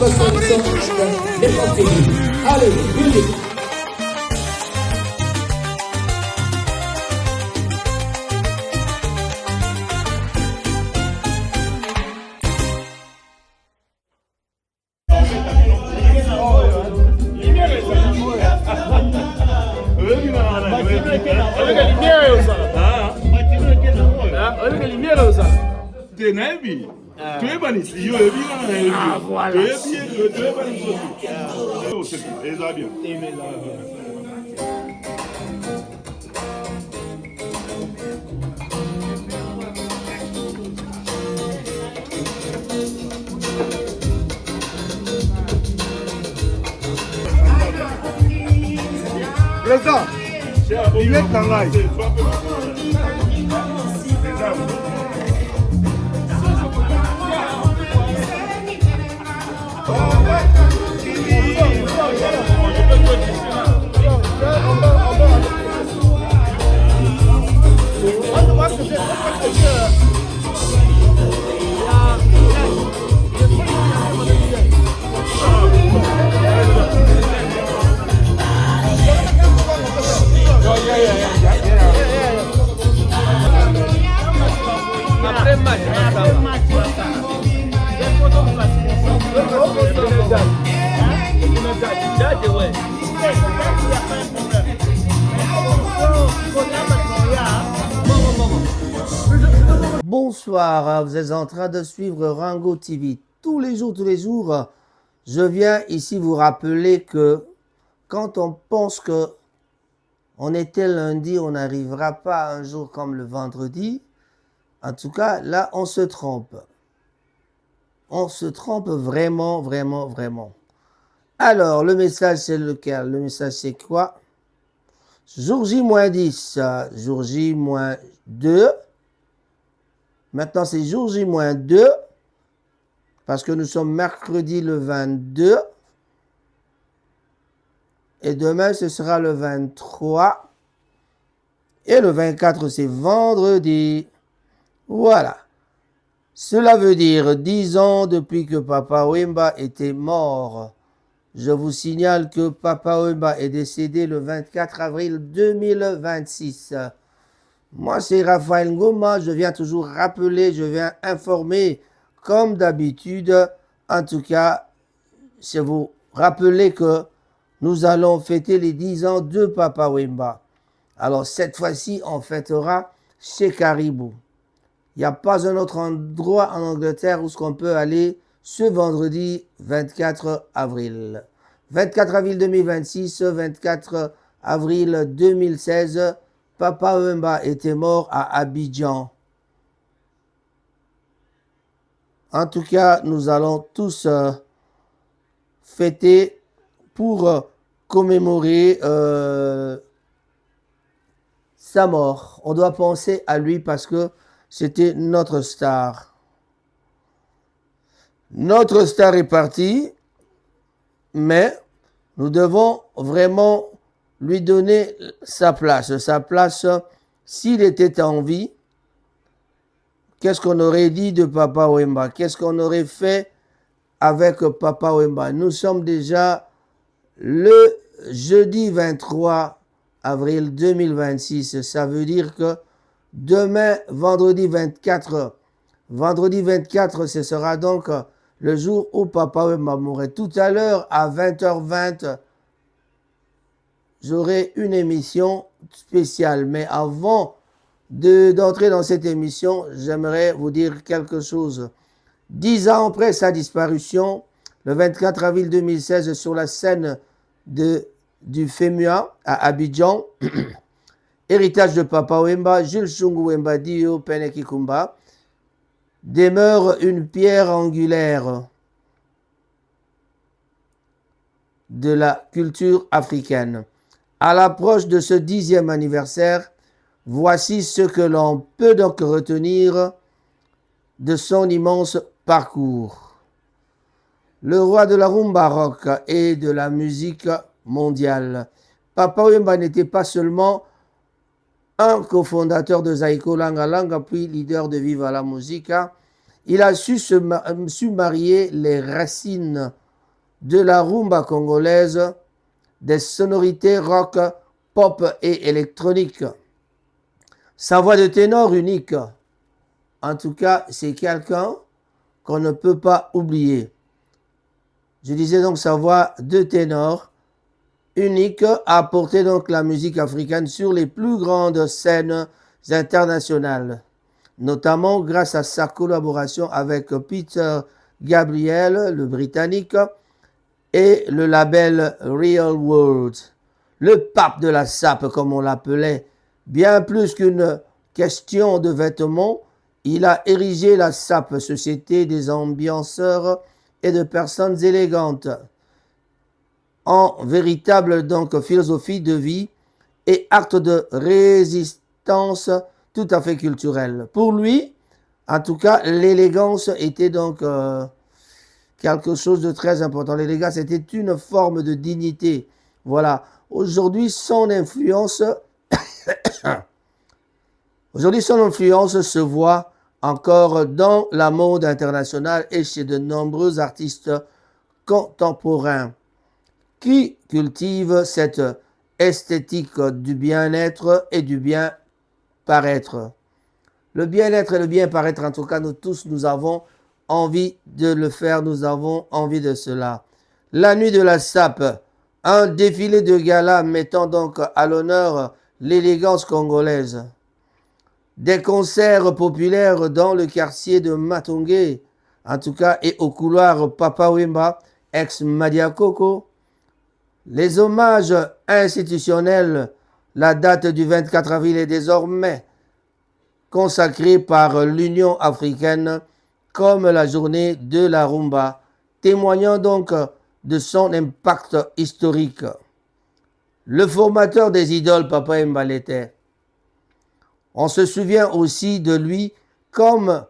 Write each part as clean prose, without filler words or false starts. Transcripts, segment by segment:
Allez, musique. Président, il est en live. Bonsoir, vous êtes en train de suivre Rango TV. Tous les jours, je viens ici vous rappeler que quand on pense que on était lundi, on n'arrivera pas un jour comme le vendredi. En tout cas, là, on se trompe. On se trompe vraiment. Alors, le message, c'est lequel? Le message, c'est quoi? Jour J-10, jour J-2. Maintenant, c'est jour J-2. Parce que nous sommes mercredi le 22. Et demain, ce sera le 23. Et le 24, c'est vendredi. Voilà. Cela veut dire 10 ans depuis que Papa Wemba était mort. Je vous signale que Papa Wemba est décédé le 24 avril 2026. Moi, c'est Raphaël Ngoma. Je viens toujours rappeler, je viens informer comme d'habitude. En tout cas, c'est vous rappeler que nous allons fêter les 10 ans de Papa Wemba. Alors, cette fois-ci, on fêtera chez Caribou. Il n'y a pas un autre endroit en Angleterre où on peut aller ce vendredi 24 avril. 24 avril 2026, 24 avril 2016, Papa Wemba était mort à Abidjan. En tout cas, nous allons tous fêter pour commémorer sa mort. On doit penser à lui parce que c'était notre star. Notre star est parti, mais nous devons vraiment lui donner sa place. Sa place, s'il était en vie, qu'est-ce qu'on aurait dit de Papa Wemba? Qu'est-ce qu'on aurait fait avec Papa Wemba? Nous sommes déjà le jeudi 23 avril 2026. Ça veut dire que demain, vendredi 24, ce sera donc le jour où Papa Wemba mourrait. Tout à l'heure, à 20h20, j'aurai une émission spéciale. Mais avant d'entrer dans cette émission, j'aimerais vous dire quelque chose. 10 ans après sa disparition, le 24 avril 2016, sur la scène du FEMUA à Abidjan, héritage de Papa Wemba, Jules Chungu Wemba Dio Penekikumba, demeure une pierre angulaire de la culture africaine. À l'approche de ce 10e anniversaire, voici ce que l'on peut donc retenir de son immense parcours. Le roi de la rumba rock et de la musique mondiale. Papa Wemba n'était pas seulement un cofondateur de Zaiko Langa Langa, puis leader de Viva la Musica. Il a su marier les racines de la rumba congolaise, des sonorités rock, pop et électronique. Sa voix de ténor unique, en tout cas, c'est quelqu'un qu'on ne peut pas oublier. Je disais donc sa voix de ténor unique a porté donc la musique africaine sur les plus grandes scènes internationales, notamment grâce à sa collaboration avec Peter Gabriel, le Britannique, et le label Real World, le pape de la sape comme on l'appelait. Bien plus qu'une question de vêtements, il a érigé la sape, société des ambianceurs et de personnes élégantes, en véritable donc philosophie de vie et acte de résistance tout à fait culturel. Pour lui, en tout cas, l'élégance était donc quelque chose de très important. L'élégance était une forme de dignité. Voilà. Aujourd'hui, son influence se voit encore dans la mode internationale et chez de nombreux artistes contemporains qui cultivent cette esthétique du bien-être et du bien-paraître. Le bien-être et le bien-paraître, en tout cas, nous tous, nous avons envie de le faire, nous avons envie de cela. La nuit de la sape, un défilé de gala mettant donc à l'honneur l'élégance congolaise. Des concerts populaires dans le quartier de Matungé, en tout cas, et au couloir Papa Wemba, ex-Madiakoko. Les hommages institutionnels, la date du 24 avril est désormais consacrée par l'Union africaine comme la journée de la rumba, témoignant donc de son impact historique. Le formateur des idoles, Papa Wemba l'était. On se souvient aussi de lui comme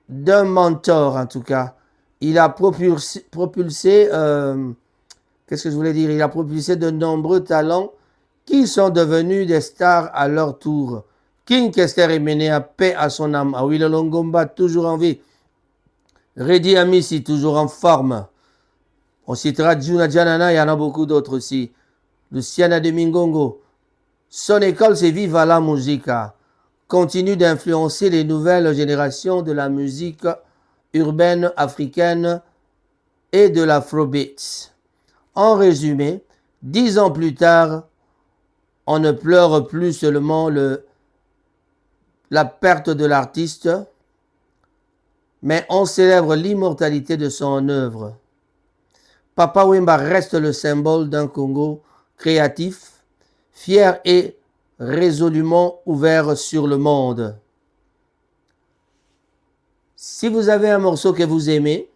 d'un mentor, en tout cas. Il a propulsé qu'est-ce que je voulais dire? Il a propulsé de nombreux talents qui sont devenus des stars à leur tour. King Kester Emene, à paix à son âme. Awilo Longomba, toujours en vie. Redi Amissi, toujours en forme. On citera Juna Janana, il y en a beaucoup d'autres aussi. Luciana de Mingongo. Son école, c'est Viva la Musica. Continue d'influencer les nouvelles générations de la musique urbaine africaine et de l'afrobeat. En résumé, 10 ans plus tard, on ne pleure plus seulement la perte de l'artiste, mais on célèbre l'immortalité de son œuvre. Papa Wemba reste le symbole d'un Congo créatif, fier et résolument ouvert sur le monde. Si vous avez un morceau que vous aimez,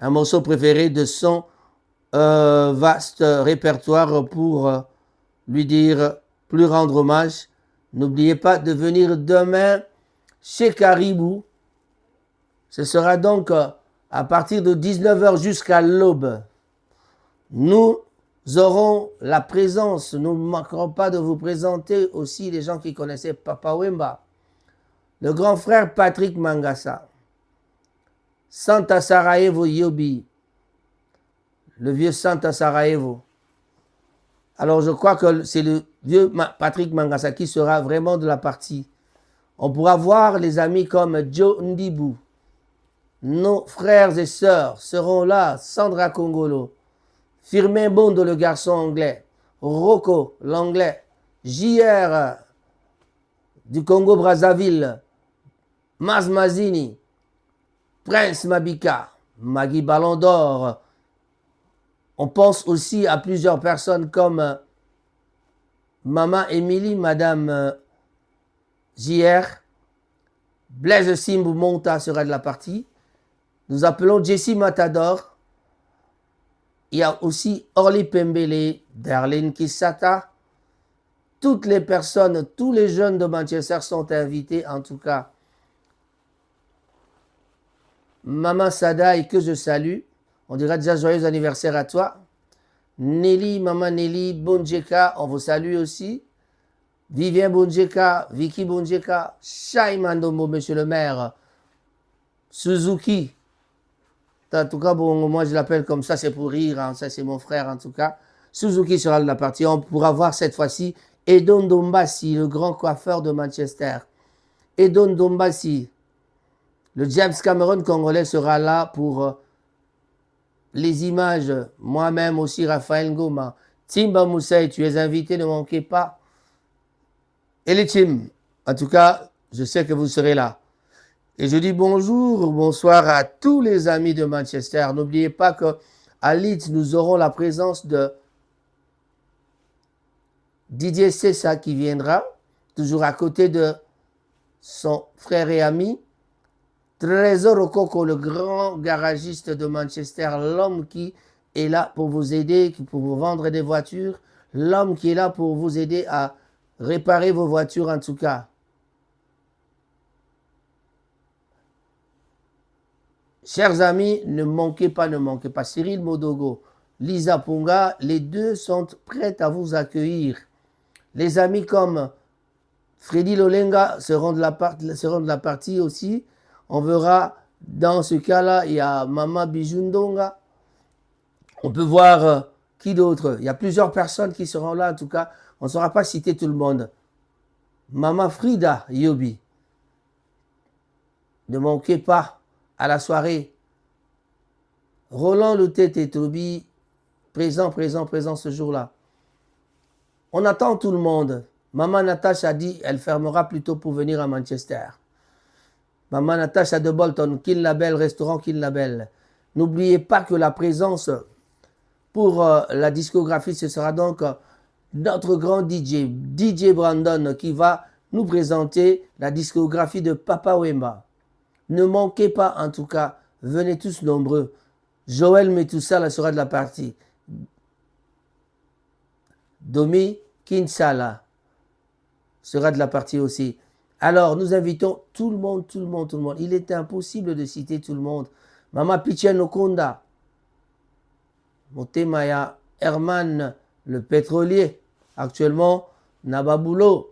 un morceau préféré de son vaste répertoire pour lui rendre hommage, n'oubliez pas de venir demain chez Caribou. Ce sera donc à partir de 19h jusqu'à l'aube. Nous aurons la présence, nous ne manquerons pas de vous présenter aussi les gens qui connaissaient Papa Wemba, le grand frère Patrick Mangassa, Santa Sarajevo Yobi, le vieux Santa Sarajevo. Alors je crois que c'est le vieux Patrick Mangassa qui sera vraiment de la partie. On pourra voir les amis comme Joe Ndibu. Nos frères et sœurs seront là, Sandra Congolo, Firmin Bondo, le garçon anglais, Rocco, l'anglais, JR du Congo-Brazzaville, Maz Mazini, Prince Mabika, Magui Ballon d'Or. On pense aussi à plusieurs personnes comme Maman Émilie, Madame JR, Blaise Simbu Monta sera de la partie. Nous appelons Jessie Matador. Il y a aussi Orly Pembele, Darlene Kissata. Toutes les personnes, tous les jeunes de Manchester sont invités en tout cas. Maman Sadaï, que je salue. On dira déjà joyeux anniversaire à toi. Nelly, Maman Nelly, Bonjeka, on vous salue aussi. Vivien Bonjeka, Vicky Bonjeka, Shai Mandombo, monsieur le maire. Suzuki, En tout cas, bon, moi je l'appelle comme ça, c'est pour rire. Hein. Ça, c'est mon frère en tout cas. Suzuki sera de la partie. On pourra voir cette fois-ci Edon Dombassi, le grand coiffeur de Manchester. Edon Dombassi, le James Cameron congolais sera là pour les images. Moi-même aussi, Raphaël Ngoma. Timba Moussaï, tu es invité, ne manquez pas. Et les teams, en tout cas, je sais que vous serez là. Et je dis bonjour, bonsoir à tous les amis de Manchester. N'oubliez pas qu'à Leeds, nous aurons la présence de Didier Sessa qui viendra, toujours à côté de son frère et ami. Trésor Okoko, le grand garagiste de Manchester, l'homme qui est là pour vous aider, pour vous vendre des voitures, l'homme qui est là pour vous aider à réparer vos voitures en tout cas. Chers amis, ne manquez pas, ne manquez pas. Cyril Modogo, Lisa Punga, les deux sont prêts à vous accueillir. Les amis comme Freddy Lolenga seront de la partie aussi. On verra, dans ce cas-là, il y a Mama Bijundonga. On peut voir qui d'autre. Il y a plusieurs personnes qui seront là, en tout cas. On ne saura pas citer tout le monde. Mama Frida Yobi. Ne manquez pas à la soirée. Roland Loutet et Toby, présent ce jour-là. On attend tout le monde. Maman Natacha a dit qu'elle fermera plutôt pour venir à Manchester. Maman Natacha de Bolton, Kin Label, restaurant Kin Label. N'oubliez pas que la présence pour la discographie, ce sera donc notre grand DJ Brandon, qui va nous présenter la discographie de Papa Wemba. Ne manquez pas, en tout cas, venez tous nombreux. Joël Metoussala sera de la partie. Domi Kinsala sera de la partie aussi. Alors, nous invitons tout le monde. Il est impossible de citer tout le monde. Mama Pichen Okonda, Motemaya Herman, le pétrolier, actuellement, Nababulo.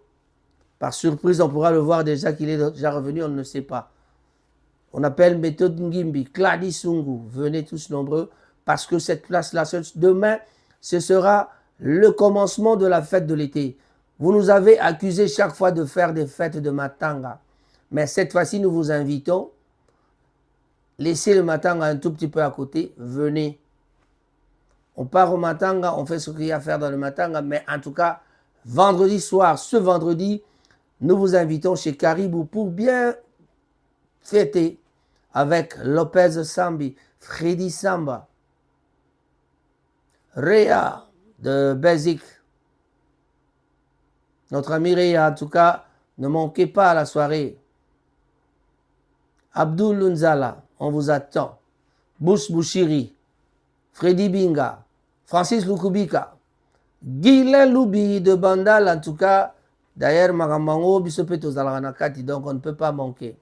Par surprise, on pourra le voir déjà qu'il est déjà revenu, on ne sait pas. On appelle Méthode Ngimbi, Cladi Sungu. Venez tous nombreux parce que cette place-là, demain, ce sera le commencement de la fête de l'été. Vous nous avez accusé chaque fois de faire des fêtes de Matanga. Mais cette fois-ci, nous vous invitons. Laissez le Matanga un tout petit peu à côté. Venez. On part au Matanga, on fait ce qu'il y a à faire dans le Matanga. Mais en tout cas, vendredi soir, ce vendredi, nous vous invitons chez Caribou pour bien fêter avec Lopez Sambi, Freddy Samba, Réa de Basic. Notre ami Réa, en tout cas, ne manquez pas à la soirée. Abdul Lunzala, on vous attend. Bush Bouchiri, Freddy Binga, Francis Lukubika, Guylain Loubi de Bandal, en tout cas, d'ailleurs, Marambango, Bissopeto Zalaranakati, donc on ne peut pas manquer.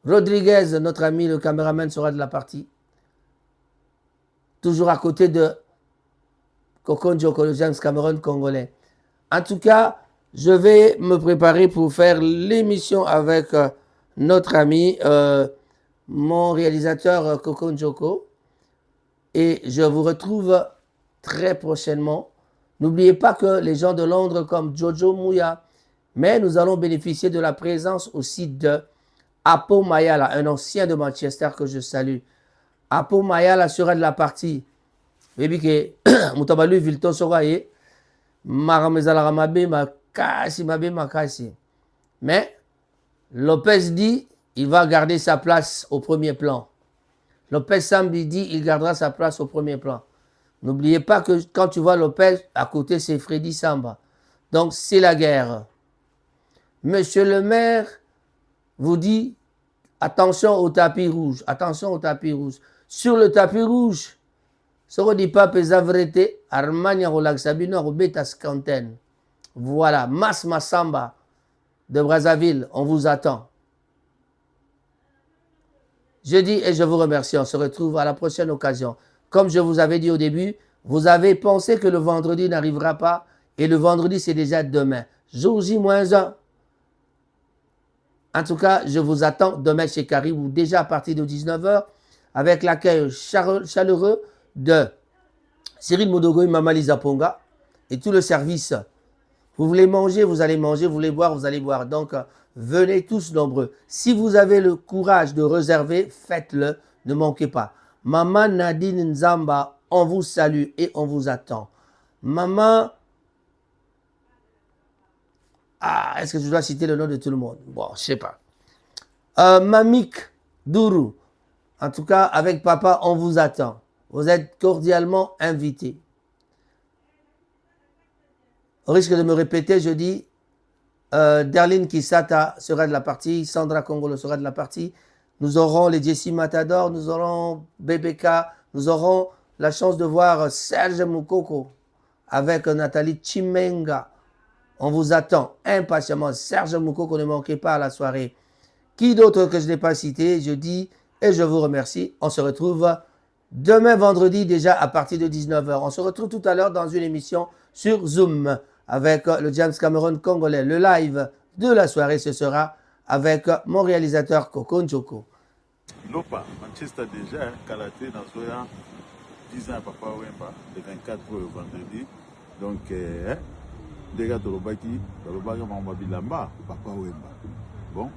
Rodriguez, notre ami, le caméraman, sera de la partie. Toujours à côté de Kokonjo, le James Cameron congolais. En tout cas, je vais me préparer pour faire l'émission avec notre ami, mon réalisateur Kokon Joko. Et je vous retrouve très prochainement. N'oubliez pas que les gens de Londres comme Jojo Mouya, mais nous allons bénéficier de la présence aussi de Apo Mayala, un ancien de Manchester que je salue. Apo Mayala sera de la partie. Baby que Moutabalu Vilton Soraye, Maramezala Mabe Makasi. Mais Lopez dit il va garder sa place au premier plan. Lopez Sambi dit il gardera sa place au premier plan. N'oubliez pas que quand tu vois Lopez, à côté c'est Freddy Samba. Donc c'est la guerre. Monsieur le maire vous dit attention au tapis rouge. Attention au tapis rouge. Sur le tapis rouge, ce qu'on dit pas pesavrete, Armania Relaxabino, Robetas Canten. Voilà, Mas Massamba de Brazzaville, on vous attend. Je dis et je vous remercie. On se retrouve à la prochaine occasion. Comme je vous avais dit au début, vous avez pensé que le vendredi n'arrivera pas et le vendredi c'est déjà demain. Jour J-1. En tout cas, je vous attends demain chez Caribou, déjà à partir de 19h, avec l'accueil chaleureux de Cyril Modogo et Mama Lisa Ponga et tout le service. Vous voulez manger, vous allez manger. Vous voulez boire, vous allez boire. Donc, venez tous nombreux. Si vous avez le courage de réserver, faites-le. Ne manquez pas. Maman Nadine Nzamba, on vous salue et on vous attend. Maman... Ah, est-ce que je dois citer le nom de tout le monde? Bon, je sais pas. Mamik Dourou. En tout cas, avec papa, on vous attend. Vous êtes cordialement invités. Au risque de me répéter, je dis, Darlene Kisata sera de la partie, Sandra Congolo sera de la partie. Nous aurons les Jessie Matador, nous aurons BBK, nous aurons la chance de voir Serge Moukoko avec Nathalie Chimenga. On vous attend impatiemment. Serge Moukoko, ne manquez pas à la soirée. Qui d'autre que je n'ai pas cité, je dis et je vous remercie. On se retrouve demain vendredi déjà à partir de 19h. On se retrouve tout à l'heure dans une émission sur Zoom avec le James Cameron congolais. Le live de la soirée, ce sera avec mon réalisateur Coco Njoko. Lopa, Manchester déjà, Kalaté, dans Soya, 10 ans à Papa Wemba, le 24 vendredi. Donc, des gars de Lobaki, Mamba Bilamba, Papa Wemba. Bon,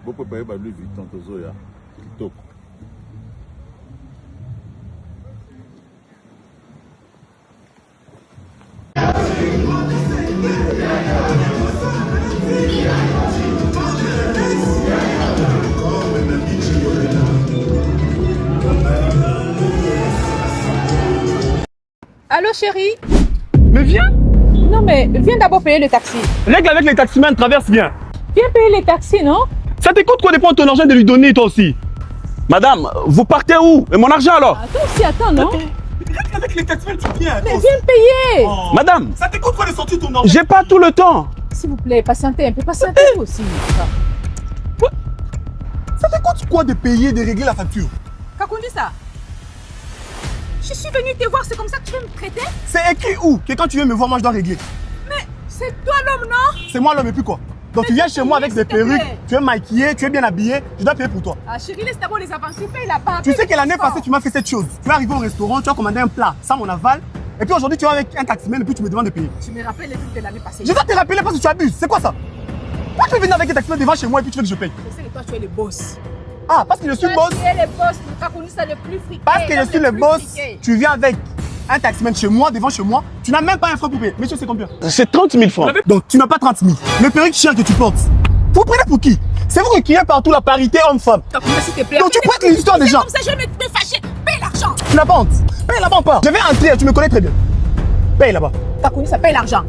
vous pouvez pas lui Victor Tozoya, Kitoko. Allô chérie? Mais viens! Non mais viens d'abord payer le taxi. Règle avec les taximans, traverse bien. Viens payer les taxis, non? Ça te coûte quoi de prendre ton argent et de lui donner toi aussi? Madame, vous partez où? Et mon argent alors? Attends aussi, attends, non? Règle avec les taximans, tu viens. Mais viens payer! Oh. Madame! Ça te coûte quoi de sortir ton argent? J'ai pas tout le temps. S'il vous plaît, patientez un peu, patientez vous aussi. Ça te coûte quoi de payer, de régler la facture? Kakundi ça? Je suis venue te voir, c'est comme ça que tu veux me traiter? C'est écrit où? Que quand tu viens me voir, moi je dois régler. Mais c'est toi l'homme, non? C'est moi l'homme et puis quoi? Donc tu viens chez moi avec des perruques, tu es maquillé, tu es bien habillé, je dois payer pour toi. Ah chérie, laisse d'abord les aventures, paye là-bas. Tu sais que l'année passée, tu m'as fait cette chose. Tu es arrivé au restaurant, tu as commandé un plat sans mon aval. Et puis aujourd'hui, tu es avec un taximène et puis tu me demandes de payer. Tu me rappelles les trucs de l'année passée. Je dois te rappeler parce que tu abuses. C'est quoi ça? Pourquoi tu es venu avec un taximène devant chez moi et puis tu veux que je paye? Je sais que toi tu es le boss. Ah, parce que je suis le boss? Tu es le boss, Kakundi ça le plus friqué. Parce que je suis le boss, tu viens avec un taximène chez moi, devant chez moi. Tu n'as même pas un franc pour payer. Monsieur, c'est combien? C'est 30 000 francs. Donc tu n'as pas 30 000. Le perruque cher que tu portes. Vous prenez pour qui? C'est vous qui criez partout la parité homme-femme. S'il te plaît. Donc tu prêtes les histoires des gens. Comme ça, je vais me fâcher. Paye l'argent. Tu n'as pas honte. Paye là-bas ou pas? Je vais entrer, tu me connais très bien. Paye là-bas. Kakundi ça paye l'argent.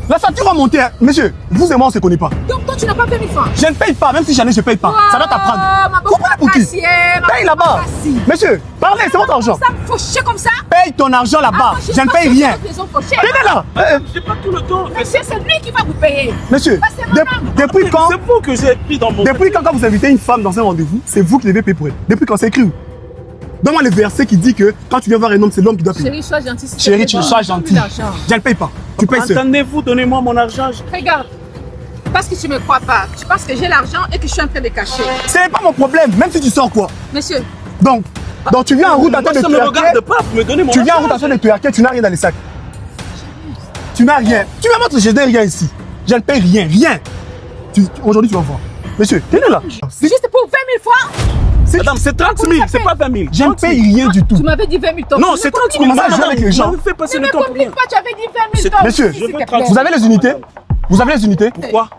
La facture va monter, hein. Monsieur, vous et moi on se connaît pas. Donc toi tu n'as pas 20 000 francs. Je ne paye pas, même si j'en ai, je paye pas. Ça va t'apprendre. Vous prenez pour qui? Paye là-bas. Monsieur, parlez, c'est votre argent. Ça me faucher comme ça? Paye ton argent là-bas. Je ne paye rien. Tenez là. J'ai pas tout le temps. Monsieur, c'est lui qui va vous payer. Monsieur, depuis quand? C'est vous que j'ai pris dans mon... Depuis quand vous invitez une femme dans un rendez-vous, c'est vous qui devez payer pour elle. Depuis quand c'est écrit où? Donne-moi le verset qui dit que quand tu viens voir un homme, c'est l'homme qui doit payer. Chérie, sois gentil. Chérie, tu sois gentil. Je ne paye pas. Tu payes seul. Entendez-vous, donnez-moi mon argent. Regarde, parce que tu ne me crois pas. Tu penses que j'ai l'argent et que je suis en train de cacher. Ce n'est pas mon problème, même si tu sors quoi. Monsieur. Donc tu viens en route en train de Ça me regarde pas, vous me donnez mon argent. Tu viens en route en train de twerker, tu n'as rien dans les sacs. Tu n'as rien. Tu me montres que je n'ai rien ici. Je ne paye rien, rien. Aujourd'hui, tu vas voir. Monsieur, tenez là. Juste pour 20 000 francs. Madame, c'est 30 000, c'est pas 20 000. Je ne paye rien du tout. Tu m'avais dit 20 000 Non, c'est 30 000. Comment ça, je joue avec les gens? Vous faites passer Ne le me temps pour complique rien. pas, tu avais dit 20 000 Monsieur, vous avez les unités? Vous avez les unités? Pourquoi?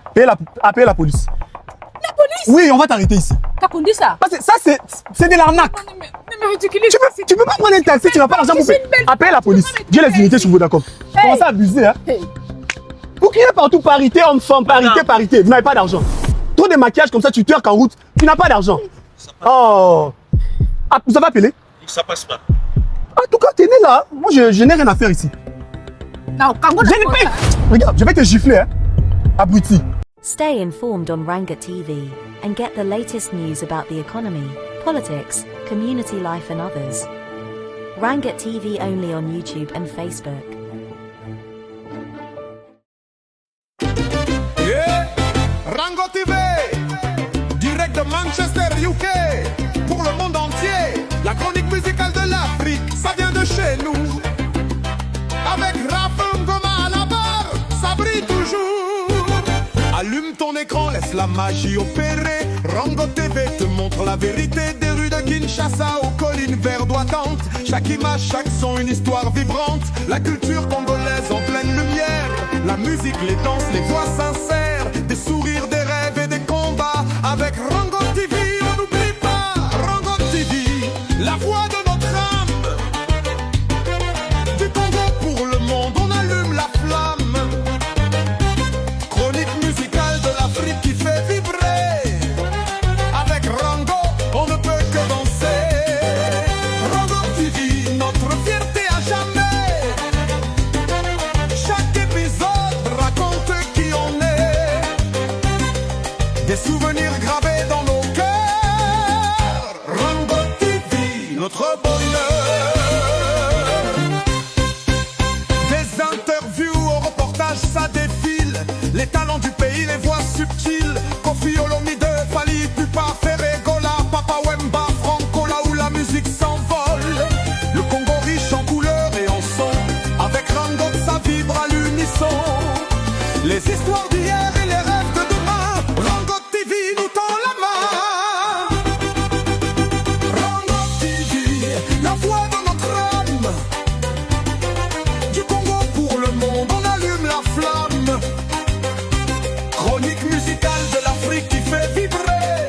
Appelez la police. La police? Oui, on va t'arrêter ici. Kakundi ça? Parce que ça, c'est de l'arnaque. Ne me ridiculise. Tu peux pas prendre un taxi, tu n'as pas l'argent pour payer. Appelez la police. J'ai les unités sur vous, d'accord? Vous commencez à abuser, hein? Vous criez partout parité, homme-femme, parité, parité. Vous n'avez pas d'argent. Trop de maquillage comme ça, tu twerk en route. Tu n'as pas d'argent. Oh! Ah, vous avez appelé? Ça passe pas. En tout cas, tenez là. Moi, je n'ai rien à faire ici. Non, Kango, Je ne paye. Regarde, je vais te gifler, hein? Abruti. Stay informed on Ranga TV and get the latest news about the economy, politics, community life and others. Ranga TV only on YouTube and Facebook. Yeah. Rango TV, direct de Manchester, UK, pour le monde entier. l'écran, laisse la magie opérer. Rango TV te montre la vérité des rues de Kinshasa aux collines verdoyantes. Chaque image, chaque son, une histoire vibrante. La culture congolaise en pleine lumière. La musique, les danses, les voix sincères. Des sourires, des rêves et des combats. Avec Rango TV, on n'oublie pas. Rango TV, la voix de notre âme. Du Congo pour le monde, on allume la flamme. Chronique musicale de l'Afrique qui fait vibrer. Avec Rango, on ne peut que danser. Rango TV, notre fierté à jamais. Chaque épisode raconte qui on est. Des souvenirs gravés dans nos cœurs. Rango TV, notre bonheur. Des interviews au reportage, ça défile. Les talents du pays, les voix subtiles. Kofi Olomide, Fali Pupa, Ferré, Gola, Papa Wemba, Franco, là où la musique s'envole. Le Congo riche en couleurs et en sons. Avec Rango, ça vibre à l'unisson. Les histoires d'hier et les rêves de demain. Rango TV nous tend la main. Rango TV, la voix de notre âme. Du Congo pour le monde, on allume la flamme. Chronique musicale de l'Afrique qui fait vibrer.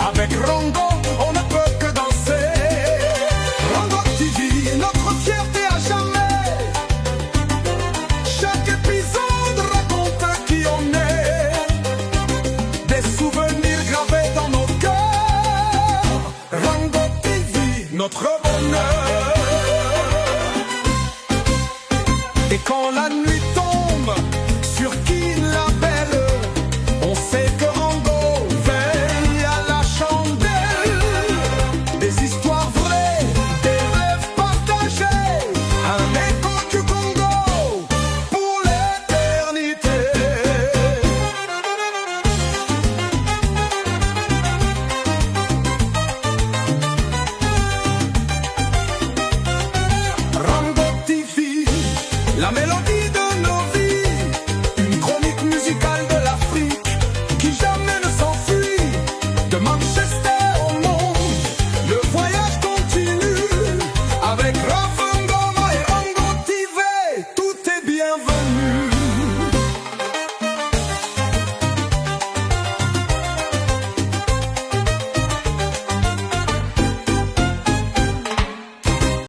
Avec Rango, on ne peut que danser. Rango TV, notre fierté à jamais. Chaque épisode raconte qui on est. Des souvenirs gravés dans nos cœurs. Rango TV, notre bonheur.